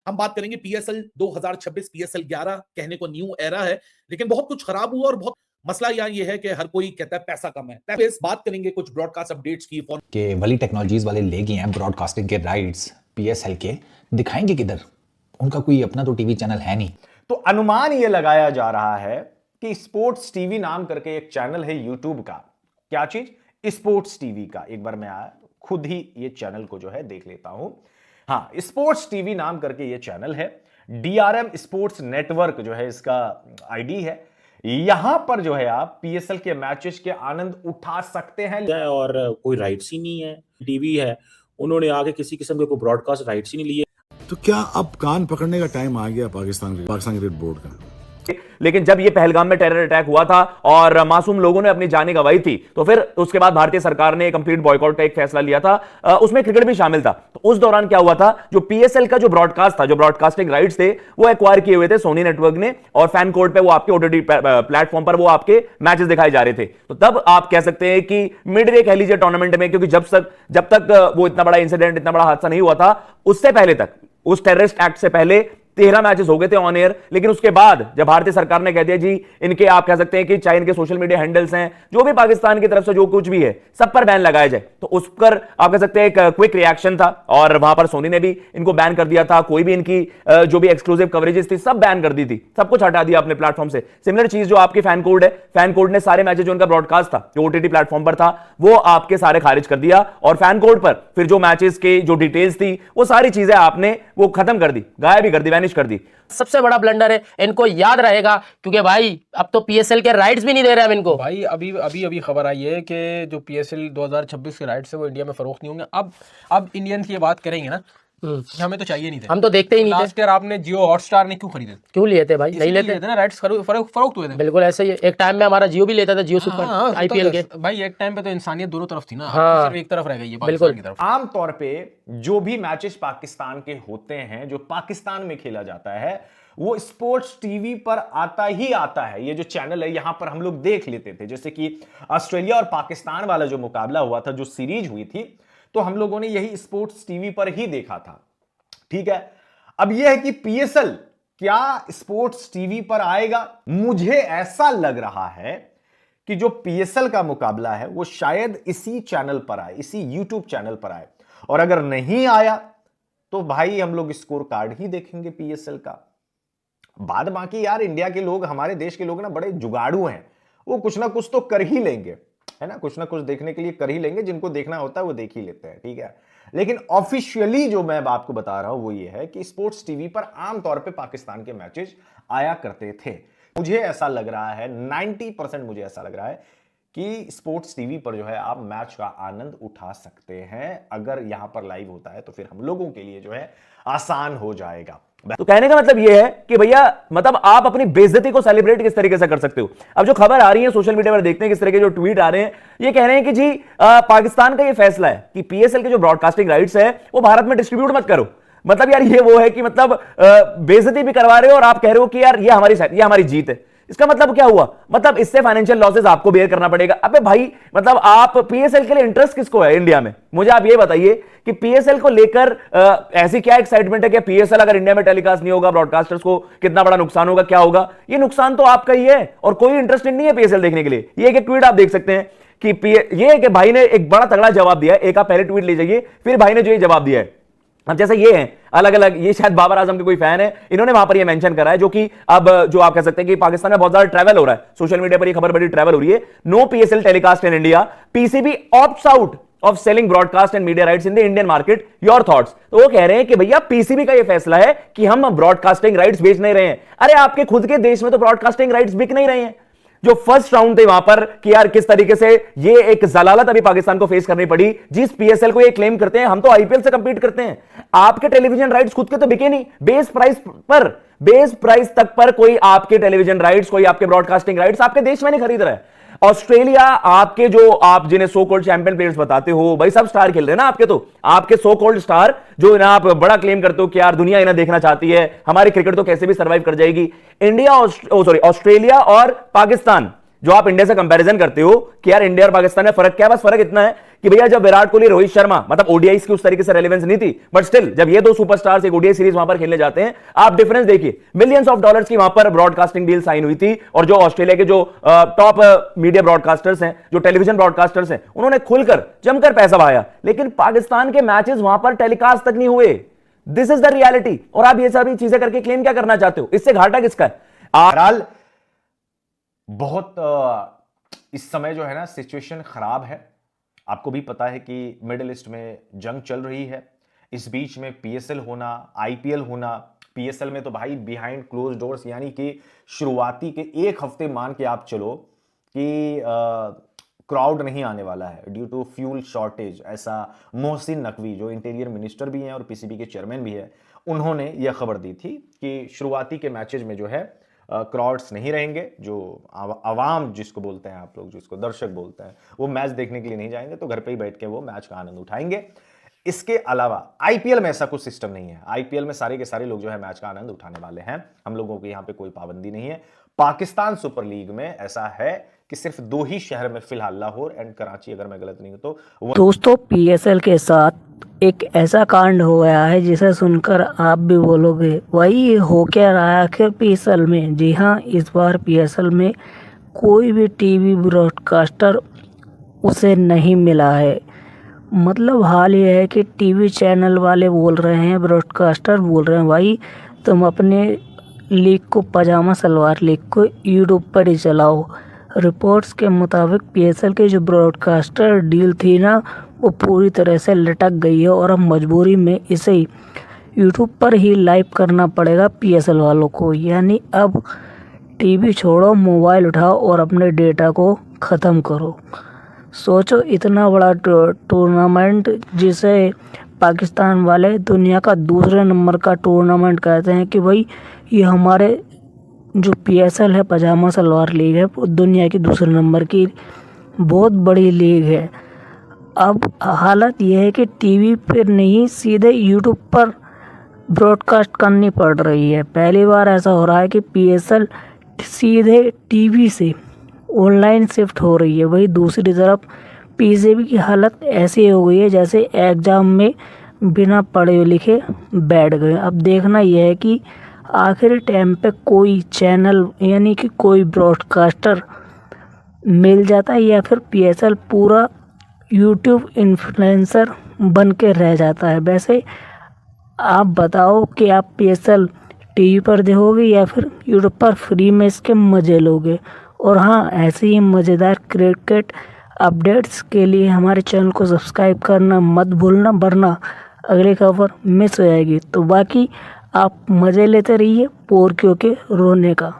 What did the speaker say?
हम बात करेंगे पीएसएल 2026, पीएसएल 11 कहने को न्यू एरा है, लेकिन बहुत कुछ खराब हुआ और बहुत मसला यहाँ ये है कि हर कोई कहता है पैसा कम है। इस बात करेंगे कुछ ब्रॉडकास्ट अपडेट्स की कि वली टेक्नोलॉजीज वाले ले गए हैं ब्रॉडकास्टिंग के राइट्स पीएसएल के, दिखाएंगे किधर? उनका कोई अपना तो टीवी चैनल है नहीं। तो अनुमान ये लगाया जा रहा है कि स्पोर्ट्स टीवी नाम करके एक चैनल है यूट्यूब का। क्या चीज? स्पोर्ट्स टीवी का। एक बार मैं खुद ही ये चैनल को जो है देख लेता हूं। हाँ, स्पोर्ट्स टीवी नाम करके ये चैनल है। डीआरएम स्पोर्ट्स नेटवर्क जो है इसका आईडी है। यहां पर जो है आप पीएसएल के मैचेस के आनंद उठा सकते हैं। और कोई राइट्स ही नहीं है, टीवी है, उन्होंने आगे किसी किस्म के कोई ब्रॉडकास्ट राइट्स ही नहीं लिए। तो क्या अब कान पकड़ने का टाइम आ गया पाकिस्तान क्रिकेट बोर्ड का? लेकिन जब ये पहलगाम में टेरर अटैक हुआ था और मासूम लोगों ने अपनी जानें गंवाई थी, तो फिर उसके बाद भारतीय सरकार ने कंप्लीट बॉयकॉट का एक फैसला लिया था। उसमें क्रिकेट भी शामिल था। तो उस दौरान क्या हुआ था, जो पीएसएल का जो ब्रॉडकास्ट था, जो ब्रॉडकास्टिंग राइट्स थे, वो एक्वायर किए हुए थे सोनी नेटवर्क ने, और फैन कोड पे वो आपके ओटीटी प्लेटफॉर्म पर वो आपके मैचेस दिखाए जा रहे थे। तो तब आप कह सकते हैं कि मिड डे कह लीजिए टूर्नामेंट में, क्योंकि जब तक वो इतना बड़ा इंसिडेंट, इतना बड़ा हादसा नहीं हुआ था, उससे पहले तक, उस टेररिस्ट एक्ट से पहले 13 मैचेस हो गए थे ऑन एयर। लेकिन उसके बाद जब भारतीय सरकार ने कह दिया जी इनके, आप कह सकते हैं कि चाहे इनके सोशल मीडिया हैंडल्स हैं, जो भी पाकिस्तान की तरफ से जो कुछ भी है, सब पर बैन लगाया जाए, तो उस पर आप कह सकते हैं एक क्विक रिएक्शन था और वहां पर सोनी ने भी इनको बैन कर दिया था। कोई भी इनकी जो भी एक्सक्लूसिव कवरेजेस थी सब बैन कर दी थी, सब कुछ हटा दिया अपने प्लेटफॉर्म से। सिमिलर चीज जो आपकी फैन कोड है, फैन कोड ने सारे मैचेस जो उनका ब्रॉडकास्ट था, जो ओटीटी प्लेटफॉर्म पर था, वो आपके सारे खारिज कर दिया। और फैन कोड पर फिर जो मैचेस के जो डिटेल्स थी, वो सारी चीजें आपने वो खत्म कर दी, गायब ही कर दी, वैनिश कर दी। सबसे बड़ा ब्लंडर है, इनको याद रहेगा, क्योंकि भाई अब तो पीएसएल के राइट्स भी नहीं दे रहे हम इनको। भाई अभी खबर आई है कि जो पीएसएल 2026 के राइट्स है वो इंडिया में फरोख्त नहीं होंगे। अब इंडियंस की बात करेंगे ना, हमें तो चाहिए नहीं थे, हम तो देखते ही नहीं थे। लास्ट ईयर आपने जियो हॉटस्टार ने क्यों खरीदे? क्यों लिए थे भाई? नहीं लेते ना, राइट्स फरोख्त हुए थे। बिल्कुल ऐसे ही एक टाइम में हमारा जियो भी लेता था, जियो सुपर आईपीएल के। भाई एक टाइम पे तो इंसानियत दोनों तरफ थी ना, हाँ, सिर्फ एक तरफ रह गई है बिल्कुल की तरफ। आमतौर पे जो भी मैचेस पाकिस्तान के होते हैं, जो पाकिस्तान में खेला जाता है, वो स्पोर्ट्स टीवी पर आता ही आता है। ये जो चैनल है यहां पर हम लोग देख लेते थे। जैसे कि ऑस्ट्रेलिया और पाकिस्तान वाला जो मुकाबला हुआ था, जो सीरीज हुई थी, तो हम लोगों ने यही स्पोर्ट्स टीवी पर ही देखा था। ठीक है, अब यह है कि पीएसएल क्या स्पोर्ट्स टीवी पर आएगा? मुझे ऐसा लग रहा है कि जो पीएसएल का मुकाबला है वो शायद इसी चैनल पर आए, इसी यूट्यूब चैनल पर आए। और अगर नहीं आया तो भाई हम लोग स्कोर कार्ड ही देखेंगे पीएसएल का। बाद बाकी यार इंडिया के लोग, हमारे देश के लोग ना बड़े जुगाड़ू हैं, वो कुछ ना कुछ तो कर ही लेंगे, है ना, कुछ ना कुछ देखने के लिए कर ही लेंगे। जिनको देखना होता है वो देख ही लेते हैं, ठीक है। लेकिन ऑफिशियली जो मैं आपको बता रहा हूं वो ये है कि स्पोर्ट्स टीवी पर आमतौर पे पाकिस्तान के मैचेस आया करते थे। मुझे ऐसा लग रहा है, 90% मुझे ऐसा लग रहा है कि स्पोर्ट्स टीवी पर जो है आप मैच का आनंद उठा सकते हैं। अगर यहां पर लाइव होता है तो फिर हम लोगों के लिए जो है आसान हो जाएगा। तो कहने का मतलब यह है कि भैया, मतलब आप अपनी बेइज्जती को सेलिब्रेट किस तरीके से कर सकते हो। अब जो खबर आ रही है सोशल मीडिया पर, देखते हैं किस तरह के जो ट्वीट आ रहे हैं, ये कह रहे हैं कि जी पाकिस्तान का ये फैसला है कि पीएसएल के जो ब्रॉडकास्टिंग राइट्स है वो भारत में डिस्ट्रीब्यूट मत करो। मतलब यार ये वो है कि मतलब बेइज्जती भी करवा रहे हो और आप कह रहे हो कि यार ये हमारी जीत है। इसका मतलब क्या हुआ? मतलब इससे फाइनेंशियल लॉसेस आपको बेयर करना पड़ेगा। अबे भाई, मतलब आप पीएसएल के लिए इंटरेस्ट किसको है इंडिया में? मुझे आप ये बताइए कि पीएसएल को लेकर ऐसी क्या एक्साइटमेंट है कि पीएसएल अगर इंडिया में टेलीकास्ट नहीं होगा, ब्रॉडकास्टर्स को कितना बड़ा नुकसान होगा, क्या होगा? ये नुकसान तो आपका ही है और कोई इंटरेस्टेड नहीं है पीएसएल देखने के लिए। ये एक ट्वीट आप देख सकते हैं कि ये कि भाई ने एक बड़ा तगड़ा जवाब दिया है। एक आप पहले ट्वीट ले जाइए, फिर भाई ने जो ये जवाब दिया है। अब जैसे ये हैं अलग अलग, ये शायद बाबर आजम के कोई फैन है, इन्होंने वहां पर ये मेंशन करा है, जो कि अब जो आप कह सकते हैं कि पाकिस्तान में बहुत ज्यादा ट्रैवल हो रहा है, सोशल मीडिया पर ये खबर बड़ी ट्रैवल हो रही है। No PSL telecast in India, PCB opts out of selling broadcast and media rights in the Indian market, your thoughts. तो वो कह रहे हैं कि भैया पीसीबी का ये फैसला है कि हम ब्रॉडकास्टिंग राइट्स बेच नहीं रहे हैं। अरे आपके खुद के देश में तो ब्रॉडकास्टिंग राइट्स बिक नहीं रहे हैं। जो फर्स्ट राउंड थे वहां पर कि यार किस तरीके से ये एक जलालत अभी पाकिस्तान को फेस करनी पड़ी, जिस पीएसएल को ये क्लेम करते हैं हम तो आईपीएल से कंपीट करते हैं। आपके टेलीविजन राइट्स खुद के तो बिके नहीं, बेस प्राइस तक पर कोई आपके टेलीविजन राइट्स, कोई आपके ब्रॉडकास्टिंग राइट्स आपके देश में नहीं खरीद रहा है। ऑस्ट्रेलिया, आपके जो आप जिन्हें सो कॉल्ड चैंपियन प्लेयर्स बताते हो, भाई सब स्टार खेल रहे हैं ना आपके, तो आपके सो कॉल्ड स्टार जो इन्हें आप बड़ा क्लेम करते हो कि यार दुनिया इन्हें देखना चाहती है, हमारी क्रिकेट तो कैसे भी सर्वाइव कर जाएगी। ऑस्ट्रेलिया और पाकिस्तान जो आप इंडिया से कंपैरिजन करते हो कि यार इंडिया और पाकिस्तान में फर्क क्या है, बस फर्क इतना है कि भैया जब विराट कोहली, रोहित शर्मा, मतलब ओडीआई की उस तरीके से रेलेवेंस नहीं थी, बट स्टिल जब ये दो सुपरस्टार्स एक ओडीआई सीरीज वहां पर खेलने जाते हैं, आप डिफरेंस देखिए, मिलियंस ऑफ डॉलर्स की वहां पर ब्रॉडकास्टिंग डील साइन हुई थी। और जो ऑस्ट्रेलिया के जो टॉप मीडिया ब्रॉडकास्टर्स हैं, जो टेलीविजन ब्रॉडकास्टर्स हैं, उन्होंने खुलकर जमकर पैसा बहाया, लेकिन पाकिस्तान के मैचेस वहां पर टेलीकास्ट तक नहीं हुए। This is the reality. और आप ये सारी चीजें करके क्लेम क्या करना चाहते हो? इससे घाटा किसका है? बहरहाल बहुत इस समय जो है ना सिचुएशन खराब है। आपको भी पता है कि मिडिल ईस्ट में जंग चल रही है, इस बीच में पीएसएल होना, आईपीएल होना। पीएसएल में तो भाई बिहाइंड क्लोज डोर्स, यानी कि शुरुआती के एक हफ्ते मान के आप चलो कि क्राउड नहीं आने वाला है ड्यू टू फ्यूल शॉर्टेज। ऐसा मोहसिन नकवी जो इंटीरियर मिनिस्टर भी हैं और पीसीबी के चेयरमैन भी हैं, उन्होंने यह खबर दी थी कि शुरुआती के मैचेज में जो है क्राउड्स नहीं रहेंगे। जो आवाम जिसको बोलते हैं आप लोग, जिसको दर्शक बोलते हैं, वो मैच देखने के लिए नहीं जाएंगे, तो घर पे ही बैठ के वो मैच का आनंद उठाएंगे। इसके अलावा आईपीएल में ऐसा कुछ सिस्टम नहीं है। आईपीएल में सारे के सारे लोग जो है मैच का आनंद उठाने वाले हैं। हम लोगों के यहाँ पे कोई पाबंदी नहीं है। पाकिस्तान सुपर लीग में ऐसा है कि सिर्फ 2 ही शहर में फिलहाल, लाहौर एंड कराची, अगर मैं गलत नहीं हूं तो। दोस्तों, पीएसएल के साथ एक ऐसा कांड हो गया है जिसे सुनकर आप भी बोलोगे वही हो क्या रहा है आखिर पीएसएल में। जी हाँ, इस बार पीएसएल में कोई भी टीवी ब्रॉडकास्टर उसे नहीं मिला है। मतलब हाल ये है कि टीवी चैनल वाले बोल रहे हैं, ब्रॉडकास्टर बोल रहे हैं, भाई तुम अपने लीग को, पजामा सलवार लीग को यूट्यूब पर ही चलाओ। रिपोर्ट्स के मुताबिक पीएसएल की जो ब्रॉडकास्टर डील थी ना, वो पूरी तरह से लटक गई है और अब मजबूरी में इसे यूट्यूब पर ही लाइव करना पड़ेगा पीएसएल वालों को। यानी अब टीवी छोड़ो, मोबाइल उठाओ और अपने डेटा को ख़त्म करो। सोचो, इतना बड़ा टूर्नामेंट जिसे पाकिस्तान वाले दुनिया का दूसरे नंबर का टूर्नामेंट कहते हैं कि भाई ये हमारे जो पीएसएल है, पजामा सलवार लीग है, वो दुनिया की दूसरे नंबर की बहुत बड़ी लीग है। अब हालत यह है कि टीवी पर नहीं, सीधे यूट्यूब पर ब्रॉडकास्ट करनी पड़ रही है। पहली बार ऐसा हो रहा है कि पीएसएल सीधे टीवी से ऑनलाइन शिफ्ट हो रही है। वही दूसरी तरफ पीसीबी की हालत ऐसी हो गई है जैसे एग्ज़ाम में बिना पढ़े लिखे बैठ गए। अब देखना यह है कि आखिरी टाइम पे कोई चैनल यानी कि कोई ब्रॉडकास्टर मिल जाता है या फिर पीएसएल पूरा यूट्यूब इन्फ्लुएंसर बन के रह जाता है। वैसे आप बताओ कि आप पीएसएल टीवी पर देखोगे या फिर यूट्यूब पर फ्री में इसके मज़े लोगे। और हाँ, ऐसे ही मज़ेदार क्रिकेट अपडेट्स के लिए हमारे चैनल को सब्सक्राइब करना मत भूलना, वरना अगली खबर मिस हो जाएगी। तो बाकी आप मज़े लेते रहिए पोर्कियों के रोने का।